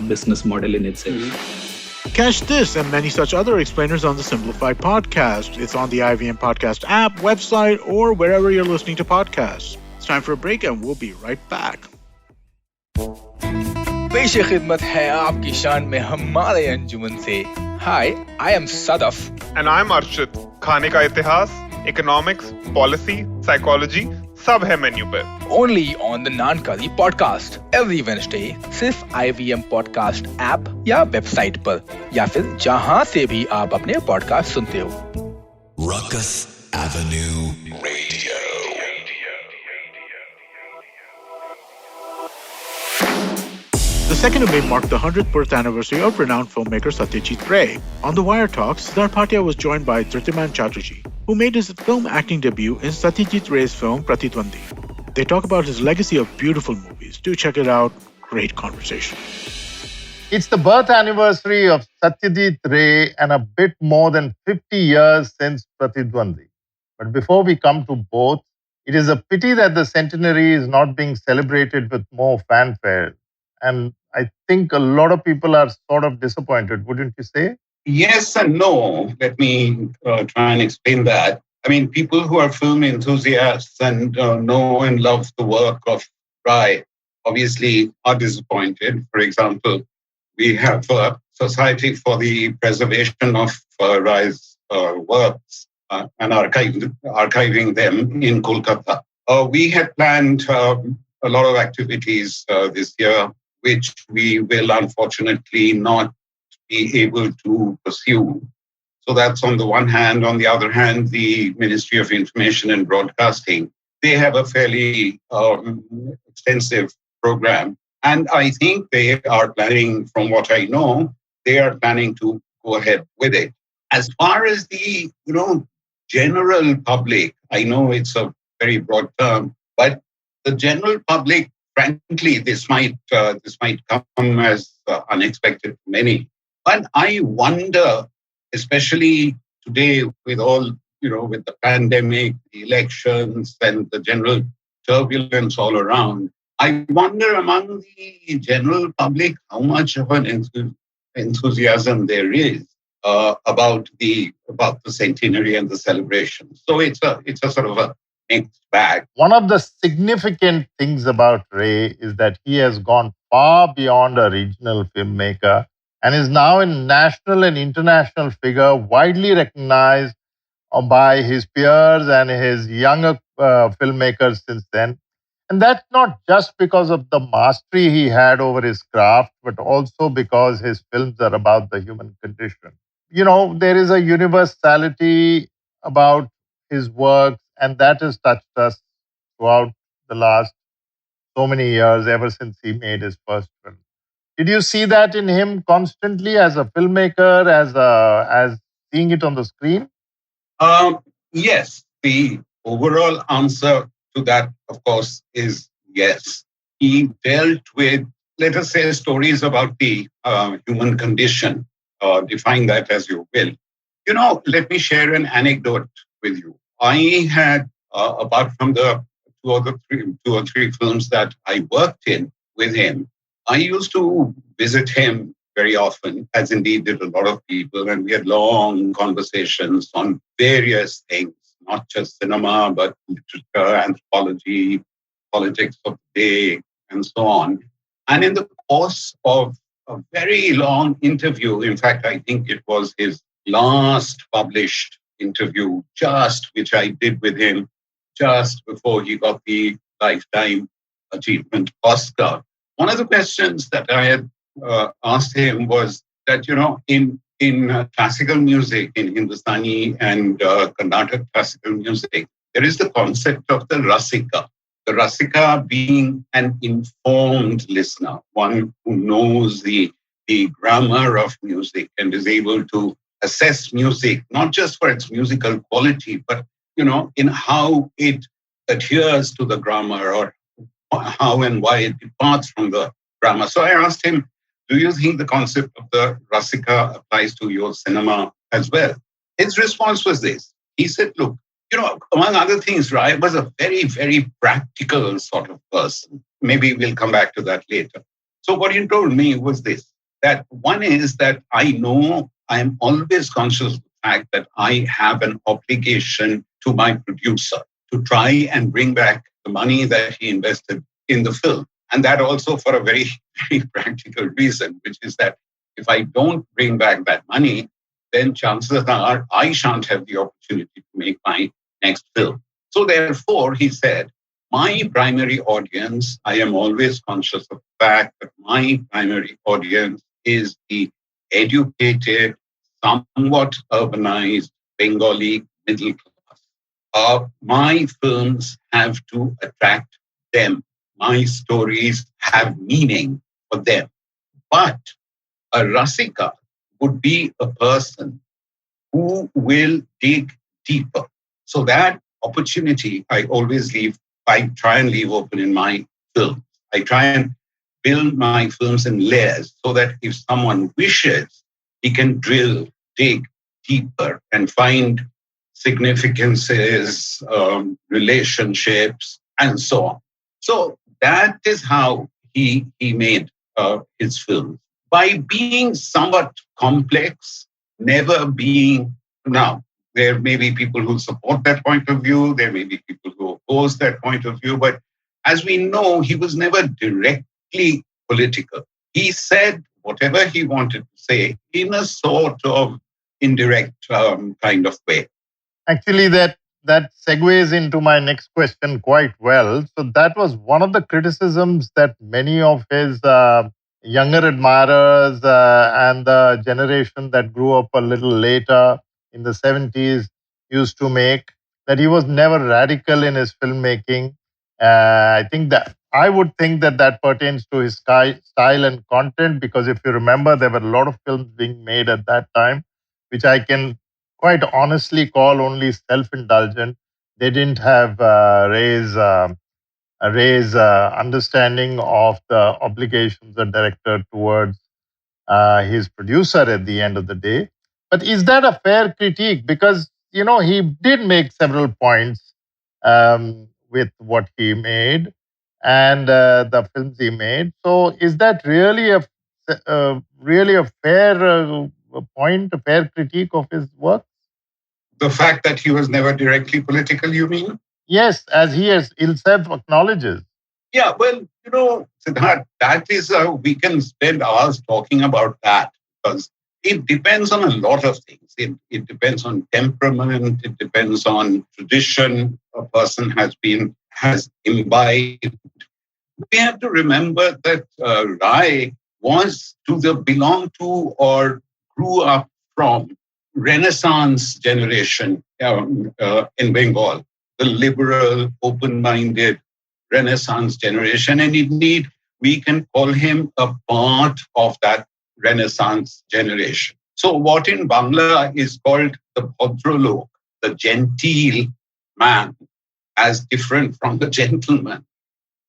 business model in itself. Catch this and many such other explainers on the Simplified Podcast. It's on the IVM Podcast app, website, or wherever you're listening to podcasts. It's time for a break and we'll be right back. पेश खिदमत है आपकी शान में हमारे अंजुमन से. Hi, I am Sadaf. And I'm Arshit. खाने का इतिहास, economics, policy, psychology, सब है मेन्यू पे. Only on the Naan Curry podcast every Wednesday, सिर्फ IVM Podcast app या वेबसाइट पर, या फिर जहां से भी आप अपने पॉडकास्ट सुनते हो. Rukus Avenue Radio. The 2nd of May marked the 100th birth anniversary of renowned filmmaker Satyajit Ray. On the Wire Talks, Sidharth Bhatia was joined by Dhritiman Chatterjee, who made his film acting debut in Satyajit Ray's film Pratidwandi. They talk about his legacy of beautiful movies. Do check it out. Great conversation. It's the birth anniversary of Satyajit Ray and a bit more than 50 years since Pratidwandi. But before we come to both, it is a pity that the centenary is not being celebrated with more fanfare. And I think a lot of people are sort of disappointed, wouldn't you say? Yes and no. Let me try and explain that. I mean, people who are film enthusiasts and know and love the work of Ray obviously are disappointed. For example, we have a Society for the Preservation of Ray's works and archiving them in Kolkata. We had planned a lot of activities this year, which we will unfortunately not be able to pursue. So that's on the one hand. On the other hand, the Ministry of Information and Broadcasting, they have a fairly extensive program. And I think they are planning, from what I know, they are planning to go ahead with it. As far as the general public, I know it's a very broad term, but the general public, frankly, this might come as unexpected to many. But I wonder, especially today with all, with the pandemic, the elections, and the general turbulence all around, I wonder among the general public how much of an enthusiasm there is about the centenary and the celebration. So it's a sort of a mixed bag. One of the significant things about Ray is that he has gone far beyond a regional filmmaker and is now a national and international figure, widely recognized by his peers and his younger filmmakers since then. And that's not just because of the mastery he had over his craft, but also because his films are about the human condition. There is a universality about his works, and that has touched us throughout the last so many years, ever since he made his first film. Did you see that in him constantly as a filmmaker, as seeing it on the screen? Yes. The overall answer to that, of course, is yes. He dealt with, let us say, stories about the human condition. Define that as you will. Let me share an anecdote with you. I had, apart from the two or three films that I worked in with him, I used to visit him very often, as indeed did a lot of people, and we had long conversations on various things, not just cinema, but literature, anthropology, politics of the day, and so on. And in the course of a very long interview, in fact, I think it was his last published interview, which I did with him just before he got the Lifetime Achievement Oscar. One of the questions that I had asked him was that, in classical music, in Hindustani and Carnatic classical music, there is the concept of the rasika. The rasika being an informed listener, one who knows the grammar of music and is able to assess music, not just for its musical quality, but, in how it adheres to the grammar or how and why it departs from the grammar. So I asked him, do you think the concept of the rasika applies to your cinema as well? His response was this. He said, look, among other things, Rai was a very, very practical sort of person. Maybe we'll come back to that later. So what he told me was this, that one is that I know I'm always conscious of the fact that I have an obligation to my producer to try and bring back the money that he invested in the film. And that also for a very, very practical reason, which is that if I don't bring back that money, then chances are I shan't have the opportunity to make my next film. So therefore, he said, my primary audience, I am always conscious of the fact that my primary audience is the educated, somewhat urbanized Bengali middle class. My films have to attract them. My stories have meaning for them. But a rasika would be a person who will dig deeper. So that opportunity I try and leave open in my films. I try and build my films in layers so that if someone wishes, he can dig deeper and find significances, relationships, and so on. So that is how he made his films. By being somewhat complex, never being... Now, there may be people who support that point of view, there may be people who oppose that point of view, but as we know, he was never directly political. He said whatever he wanted to say in a sort of indirect kind of way. Actually, that segues into my next question quite well. So that was one of the criticisms that many of his younger admirers and the generation that grew up a little later in the 70s used to make, that he was never radical in his filmmaking. I would think that pertains to his style and content, because if you remember, there were a lot of films being made at that time, which I can quite honestly call only self-indulgent. They didn't have Ray's understanding of the obligations of the director towards his producer at the end of the day. But is that a fair critique? Because, he did make several points with what he made and the films he made. So is that really a fair point, a fair critique of his work? The fact that he was never directly political, you mean? Yes, as he himself acknowledges. Yeah, well, Siddharth, that is, we can spend hours talking about that because it depends on a lot of things. It depends on temperament. It depends on tradition a person has imbibed. We have to remember that Rai belonged to or grew up from Renaissance generation in Bengal, the liberal, open-minded Renaissance generation. And indeed, we can call him a part of that Renaissance generation. So what in Bangla is called the Bhadralok, the genteel man, as different from the gentleman,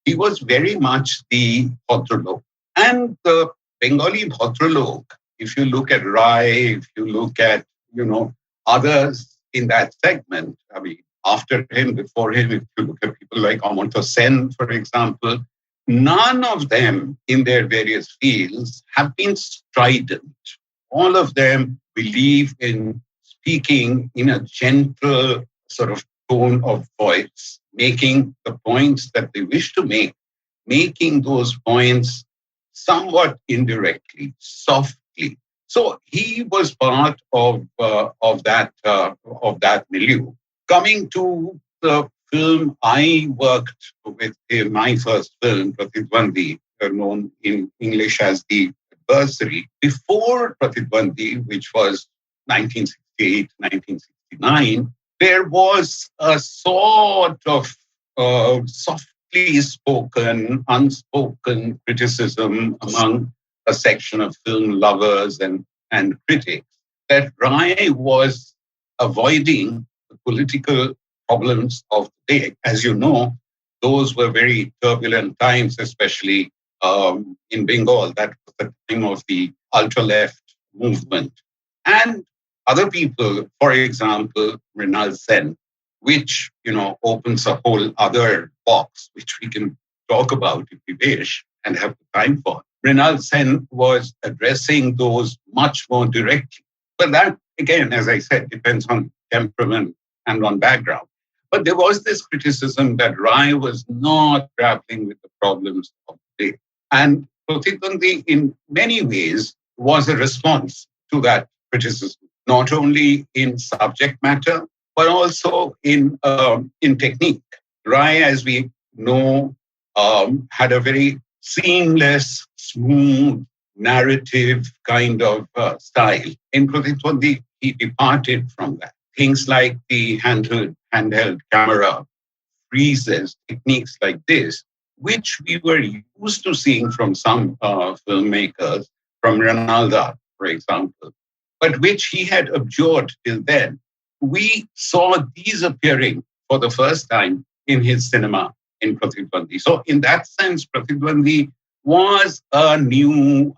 he was very much the Bhadralok. And the Bengali Bhadralok, if you look at Rai, if you look at, others in that segment, I mean, after him, before him, if you look at people like Amartya Sen, for example, none of them in their various fields have been strident. All of them believe in speaking in a gentle sort of tone of voice, making the points that they wish to make, making those points somewhat indirectly, softly. So he was part of that milieu. Coming to the film I worked with, my first film, Pratidwandi, known in English as The Adversary, before Pratidwandi, which was 1968, 1969, there was a sort of softly spoken, unspoken criticism among a section of film lovers and critics that Rai was avoiding the political problems of the day. As you know, those were very turbulent times, especially in Bengal. That was the time of the ultra-left movement. And other people, for example, Mrinal Sen, which, opens a whole other box, which we can talk about if we wish and have the time for. Mrinal Sen was addressing those much more directly. But that, again, as I said, depends on temperament and on background. But there was this criticism that Rai was not grappling with the problems of the day. And Pratidwandi, in many ways, was a response to that criticism, not only in subject matter, but also in technique. Rai, as we know, had a very seamless, smooth, narrative kind of style. In Pratidwandi, he departed from that. Things like the handheld camera, freezes, techniques like this, which we were used to seeing from some filmmakers, from Ranalda, for example, but which he had abjured till then. We saw these appearing for the first time in his cinema in Pratidwandi. So in that sense, Pratidwandi was a new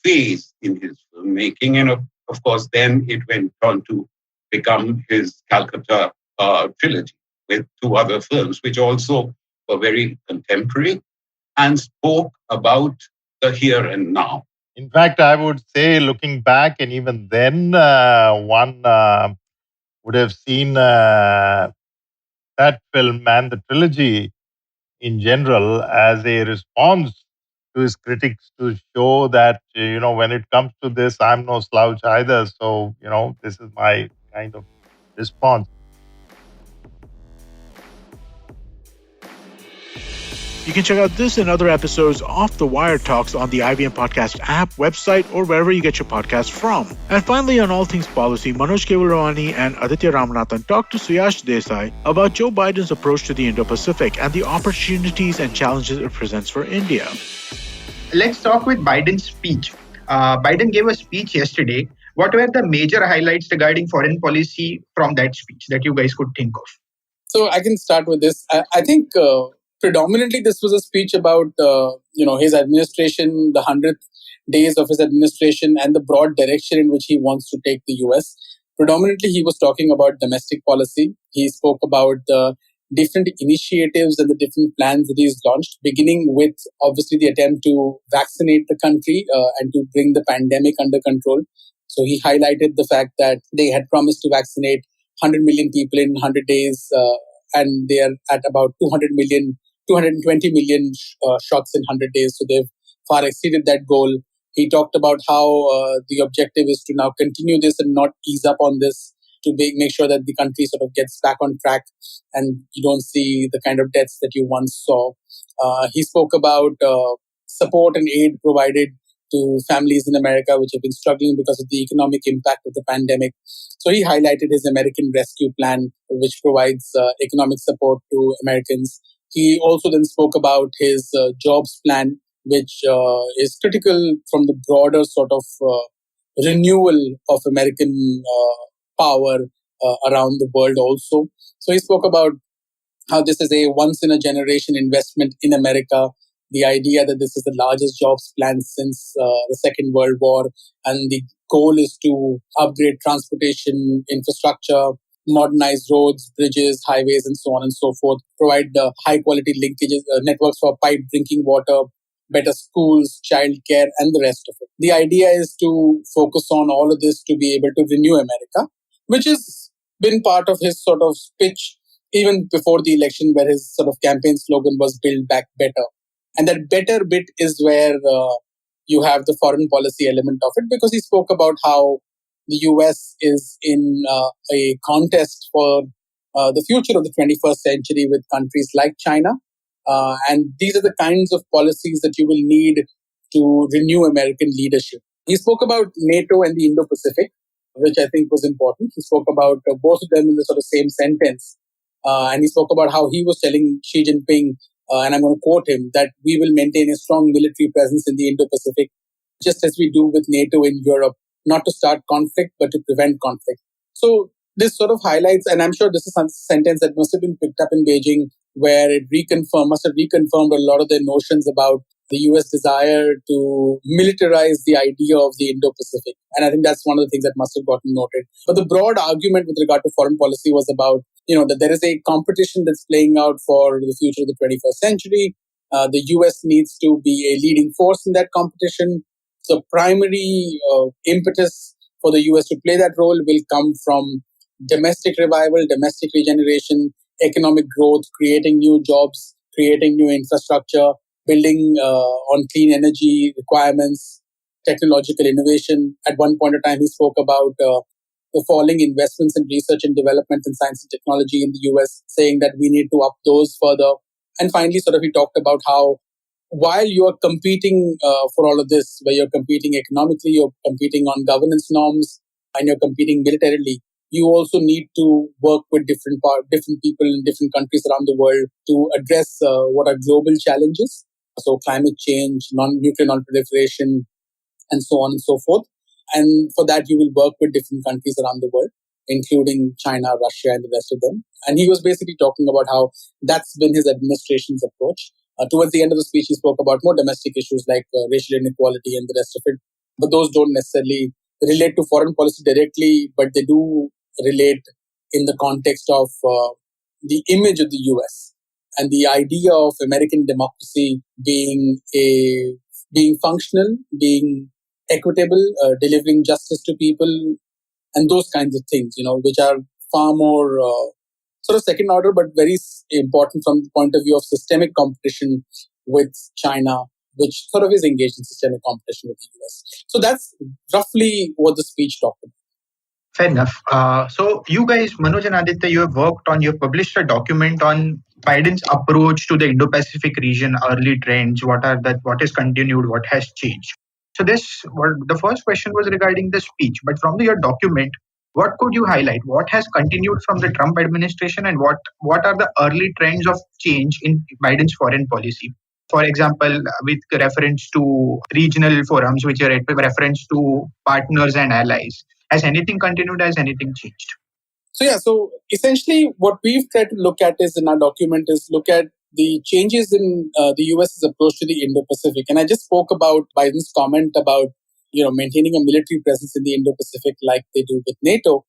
phase in his filmmaking. And of course, then it went on to become his Calcutta trilogy with two other films, which also were very contemporary and spoke about the here and now. In fact, I would say, looking back, and even then, one would have seen that film and the trilogy in general as a response to his critics to show that, when it comes to this, I'm no slouch either. So, this is my kind of response. You can check out this and other episodes of The Wire Talks on the IVM Podcast app, website, or wherever you get your podcasts from. And finally, on all things policy, Manoj Kewalramani and Aditya Ramanathan talked to Suyash Desai about Joe Biden's approach to the Indo-Pacific and the opportunities and challenges it presents for India. Let's talk with Biden's speech. Biden gave a speech yesterday. What were the major highlights regarding foreign policy from that speech that you guys could think of? So I can start with this. I think predominantly this was a speech about his administration, the 100th days of his administration, and the broad direction in which he wants to take the US. Predominantly, he was talking about domestic policy. He spoke about the different initiatives and the different plans that he's launched, beginning with obviously the attempt to vaccinate the country and to bring the pandemic under control. So he highlighted the fact that they had promised to vaccinate 100 million people in 100 days, and they are at about 220 million shots in 100 days. So they've far exceeded that goal. He talked about how the objective is to now continue this and not ease up on this, to make sure that the country sort of gets back on track and you don't see the kind of deaths that you once saw. He spoke about support and aid provided to families in America which have been struggling because of the economic impact of the pandemic. So he highlighted his American Rescue Plan, which provides economic support to Americans. He also then spoke about his jobs plan, which is critical from the broader sort of renewal of American power around the world also. So he spoke about how this is a once-in-a-generation investment in America, the idea that this is the largest jobs plan since the Second World War, and the goal is to upgrade transportation infrastructure, modernize roads, bridges, highways, and so on and so forth, provide the high-quality linkages, networks for piped drinking water, better schools, childcare, and the rest of it. The idea is to focus on all of this to be able to renew America, which has been part of his sort of pitch even before the election, where his sort of campaign slogan was Build Back Better. And that better bit is where you have the foreign policy element of it, because he spoke about how the US is in a contest for the future of the 21st century with countries like China. And these are the kinds of policies that you will need to renew American leadership. He spoke about NATO and the Indo-Pacific, which I think was important. He spoke about both of them in the sort of same sentence. And he spoke about how he was telling Xi Jinping, and I'm going to quote him, that we will maintain a strong military presence in the Indo-Pacific, just as we do with NATO in Europe, not to start conflict, but to prevent conflict. So this sort of highlights, and I'm sure this is a sentence that must have been picked up in Beijing, where it must have reconfirmed a lot of their notions about the US desire to militarize the idea of the Indo-Pacific. And I think that's one of the things that must have gotten noted. But the broad argument with regard to foreign policy was about, that there is a competition that's playing out for the future of the 21st century. The US needs to be a leading force in that competition. The primary impetus for the US to play that role will come from domestic revival, domestic regeneration, economic growth, creating new jobs, creating new infrastructure, building on clean energy requirements, technological innovation. At one point of time, he spoke about the falling investments in research and development in science and technology in the US, saying that we need to up those further. And finally, sort of he talked about how while you're competing for all of this, where you're competing economically, you're competing on governance norms, and you're competing militarily, you also need to work with different people in different countries around the world to address what are global challenges. So climate change, nuclear non-proliferation, and so on and so forth. And for that, you will work with different countries around the world, including China, Russia, and the rest of them. And he was basically talking about how that's been his administration's approach. Towards the end of the speech, he spoke about more domestic issues like racial inequality and the rest of it. But those don't necessarily relate to foreign policy directly, but they do relate in the context of the image of the US and the idea of American democracy being functional, being equitable, delivering justice to people, and those kinds of things, which are far more sort of second order, but very important from the point of view of systemic competition with China, which sort of is engaged in systemic competition with the US. So that's roughly what the speech talked about. Fair enough. So you guys, Manoj and Aditya, you have published a document on Biden's approach to the Indo-Pacific region, early trends, what is continued, what has changed. So the first question was regarding the speech, but from your document, what could you highlight? What has continued from the Trump administration, and what are the early trends of change in Biden's foreign policy? For example, with reference to regional forums, which are reference to partners and allies. Has anything continued? Has anything changed? So essentially what we've tried to look at is in our document is look at the changes in the US's approach to the Indo-Pacific. And I just spoke about Biden's comment about, maintaining a military presence in the Indo-Pacific like they do with NATO.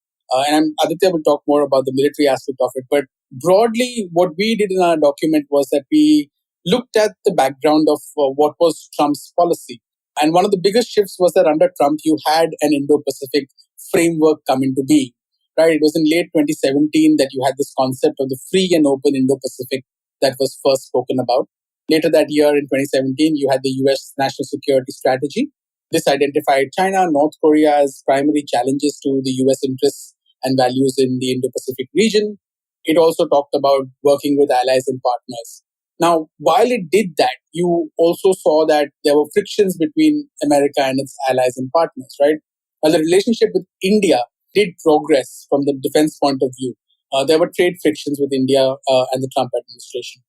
And Aditya will talk more about the military aspect of it. But broadly, what we did in our document was that we looked at the background of what was Trump's policy. And one of the biggest shifts was that under Trump, you had an Indo-Pacific framework come into being. Right? It was in late 2017 that you had this concept of the free and open Indo-Pacific that was first spoken about. Later that year, in 2017, you had the US National Security Strategy. This identified China, North Korea as primary challenges to the US interests and values in the Indo-Pacific region. It also talked about working with allies and partners. Now, while it did that, you also saw that there were frictions between America and its allies and partners, right? While the relationship with India did progress from the defense point of view, there were trade frictions with India and the Trump administration.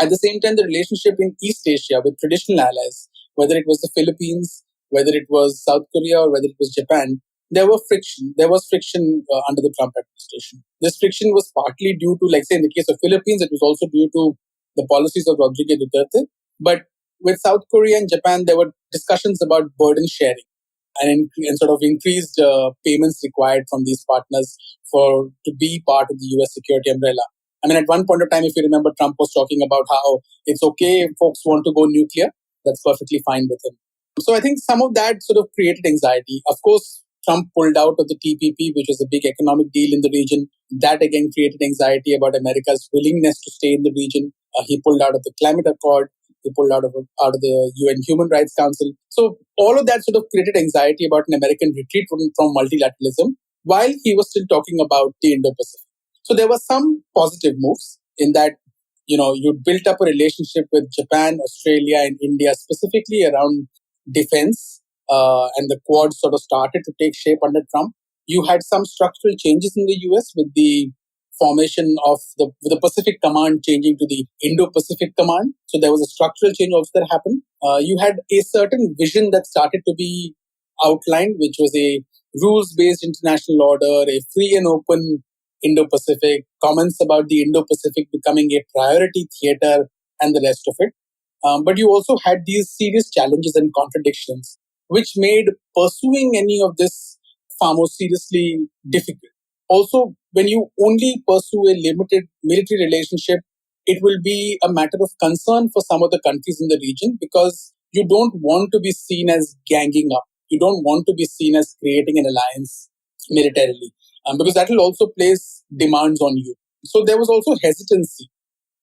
At the same time, the relationship in East Asia with traditional allies, whether it was the Philippines, whether it was South Korea, or whether it was Japan, there was friction under the Trump administration. This friction was partly due to, like say in the case of Philippines, it was also due to the policies of Rodrigo Duterte. But with South Korea and Japan, there were discussions about burden sharing and sort of increased payments required from these partners to be part of the US security umbrella. I mean, at one point of time, if you remember, Trump was talking about how it's okay if folks want to go nuclear. That's perfectly fine with him. So I think some of that sort of created anxiety. Of course, Trump pulled out of the TPP, which was a big economic deal in the region. That again created anxiety about America's willingness to stay in the region. He pulled out of the climate accord. He pulled out of the UN Human Rights Council. So all of that sort of created anxiety about an American retreat from multilateralism while he was still talking about the Indo-Pacific. So there were some positive moves in that, you built up a relationship with Japan, Australia, and India specifically around defense, and the Quad sort of started to take shape under Trump. You had some structural changes in the US with the formation of the Pacific Command changing to the Indo-Pacific Command. So there was a structural change also that happened. You had a certain vision that started to be outlined, which was a rules-based international order, a free and open Indo-Pacific, comments about the Indo-Pacific becoming a priority theater and the rest of it. But you also had these serious challenges and contradictions, which made pursuing any of this far more seriously difficult. Also, when you only pursue a limited military relationship, it will be a matter of concern for some of the countries in the region because you don't want to be seen as ganging up. You don't want to be seen as creating an alliance militarily, because that will also place demands on you. So there was also hesitancy.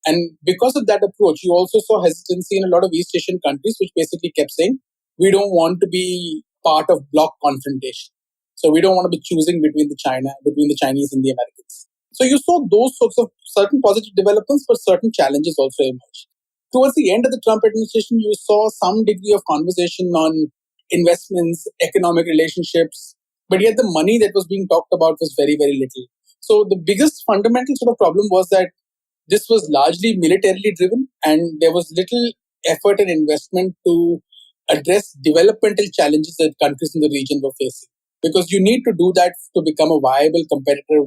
And because of that approach, you also saw hesitancy in a lot of East Asian countries, which basically kept saying, we don't want to be part of bloc confrontation. So we don't want to be choosing between the Chinese and the Americans. So you saw those sorts of certain positive developments, but certain challenges also emerged. Towards the end of the Trump administration, you saw some degree of conversation on investments, economic relationships, but yet the money that was being talked about was very, very little. So the biggest fundamental sort of problem was that this was largely militarily driven and there was little effort and investment to address developmental challenges that countries in the region were facing. Because you need to do that to become a viable competitor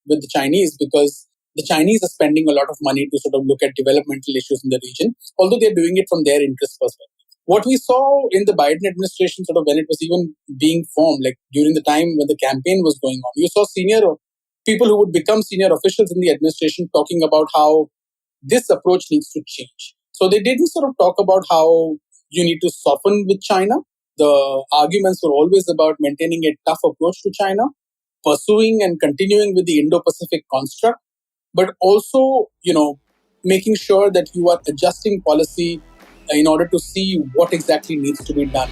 with the Chinese, because the Chinese are spending a lot of money to sort of look at developmental issues in the region, although they're doing it from their interest perspective. What we saw in the Biden administration, sort of when it was even being formed, like during the time when the campaign was going on, you saw senior people who would become senior officials in the administration talking about how this approach needs to change. So they didn't sort of talk about how you need to soften with China. The arguments were always about maintaining a tough approach to China, pursuing and continuing with the Indo-Pacific construct, but also, making sure that you are adjusting policy in order to see what exactly needs to be done.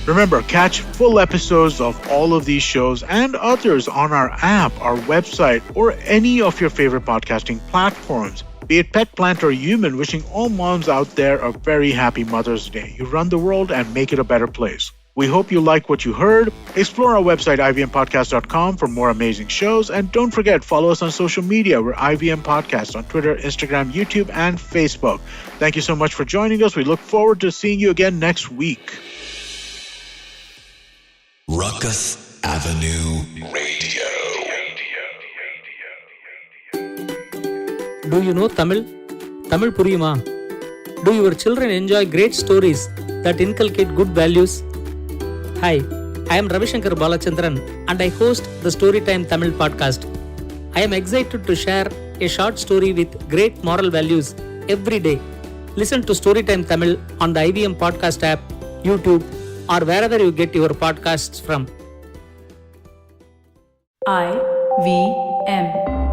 Remember, catch full episodes of all of these shows and others on our app, our website, or any of your favorite podcasting platforms. Be it pet, plant, or human, wishing all moms out there a very happy Mother's Day. You run the world and make it a better place. We hope you like what you heard. Explore our website, ivmpodcast.com, for more amazing shows. And don't forget, follow us on social media. We're IVM Podcast on Twitter, Instagram, YouTube, and Facebook. Thank you so much for joining us. We look forward to seeing you again next week. Rukus Avenue Radio. Do you know Tamil? Tamil puriyuma? Do your children enjoy great stories that inculcate good values? Hi, I am Ravishankar Balachandran and I host the Storytime Tamil podcast. I am excited to share a short story with great moral values every day. Listen to Storytime Tamil on the IVM Podcast app, YouTube, or wherever you get your podcasts from. IVM